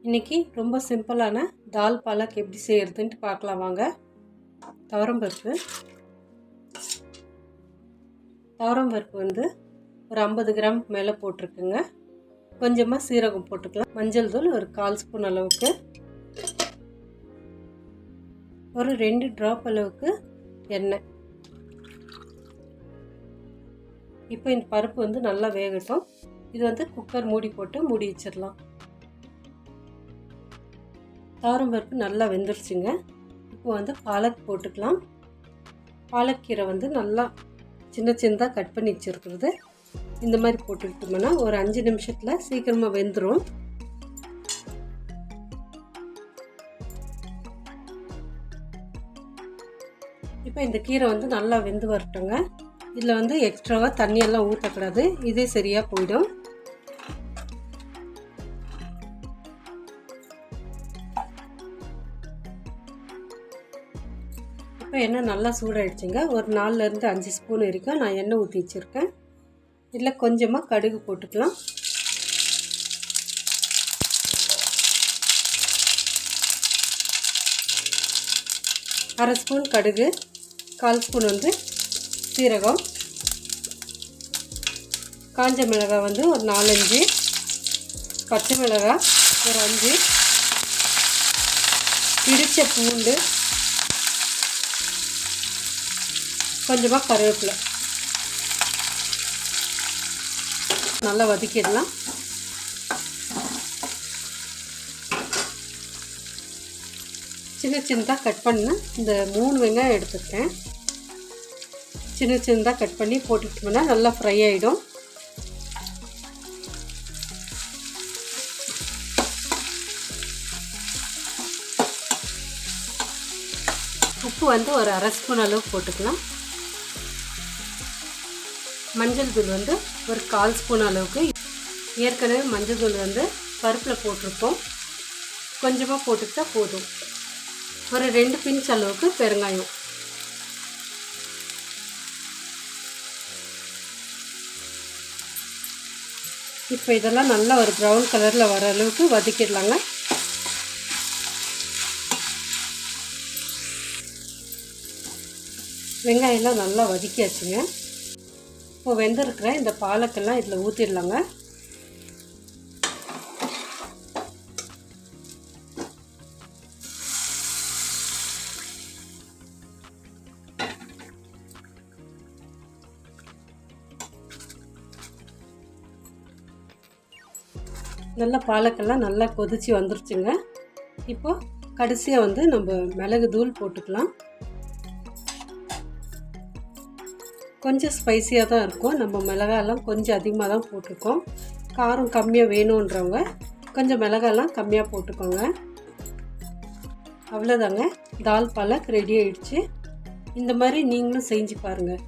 இன்றைக்கி ரொம்ப சிம்பிளான தால் பாலக் எப்படி செய்கிறதுன்ட்டு பார்க்கலாம் வாங்க. துவரம்பருப்பு வந்து ஒரு 50 கிராம் மேலே போட்டிருக்குங்க. கொஞ்சமாக சீரகம் போட்டுக்கலாம். மஞ்சள் தூள் ஒரு 1/4 ஸ்பூன் அளவுக்கு, ஒரு 2 ட்ராப் அளவுக்கு எண்ணெய். இப்போ இந்த பருப்பு வந்து நல்லா வேகட்டும். இது வந்து குக்கர் மூடி போட்டு மூடி வச்சிடலாம். துவரம்பருப்பு நல்லா வெந்துருச்சுங்க. இப்போ வந்து பாலக் போட்டுக்கலாம். பாலக்கீரை வந்து நல்லா சின்ன சின்னதாக கட் பண்ணி வச்சுருக்கிறது இந்த மாதிரி போட்டுக்கிட்டோம்னா ஒரு 5 நிமிஷத்தில் சீக்கிரமாக வெந்துடும். இப்போ இந்த கீரை வந்து நல்லா வெந்து வரட்டுங்க. இதில் வந்து எக்ஸ்ட்ராவாக தண்ணியெல்லாம் ஊற்றக்கூடாது, இதே சரியாக போயிடும். இப்போ எண்ணெய் நல்லா சூடாகிடுச்சுங்க. ஒரு 4லேருந்து 5 ஸ்பூன் வரைக்கும் நான் எண்ணெய் ஊற்றி வச்சுருக்கேன். இதில் கொஞ்சமாக கடுகு போட்டுக்கலாம். அரை ஸ்பூன் கடுகு, 1/4 ஸ்பூன் வந்து சீரகம், காஞ்ச மிளகாய் வந்து ஒரு 4-5, பச்சை மிளகாய் ஒரு 5, இடித்த பூண்டு, கொஞ்சமாக கருவேப்பிலை நல்லா வதக்கிடலாம். சின்ன சின்னதாக கட் பண்ண இந்த 3 வெங்காயம் எடுத்துருக்கேன். சின்ன சின்னதாக கட் பண்ணி போட்டுக்கிட்டோம்னா நல்லா ஃப்ரை ஆகிடும். உப்பு வந்து ஒரு அரை ஸ்பூன் அளவு போட்டுக்கலாம். மஞ்சள் தூள் வந்து ஒரு 1/4 ஸ்பூன் அளவுக்கு. ஏற்கனவே மஞ்சள் தூள் வந்து பருப்பில் போட்டிருப்போம், கொஞ்சமாக போட்டுக்கிட்டா போதும். ஒரு 2 பிஞ்ச் அளவுக்கு பெருங்காயம். இப்போ இதெல்லாம் நல்லா ஒரு ப்ரௌன் கலரில் வர அளவுக்கு வதக்கிடலாங்க. வெங்காயம்லாம் நல்லா வதக்கியாச்சுங்க. இப்போ வெந்திருக்கிற இந்த பாலக்கெல்லாம் இதில் ஊற்றிடலாங்க. நல்லா பாலக்கெல்லாம் நல்லா கொதிச்சு வந்துருச்சுங்க. இப்போ கடைசியாக வந்து நம்ம மிளகு தூள் போட்டுக்கலாம். கொஞ்சம் ஸ்பைஸியாக தான் இருக்கும். நம்ம மிளகாயெல்லாம் கொஞ்சம் அதிகமாக தான் போட்டிருக்கோம். காரம் கம்மியாக வேணுன்றவங்க கொஞ்சம் மிளகாயெல்லாம் கம்மியாக போட்டுக்கோங்க. அவ்வளோதாங்க, தால் பாலக் ரெடி ஆயிடுச்சு. இந்த மாதிரி நீங்களும் செஞ்சு பாருங்கள்.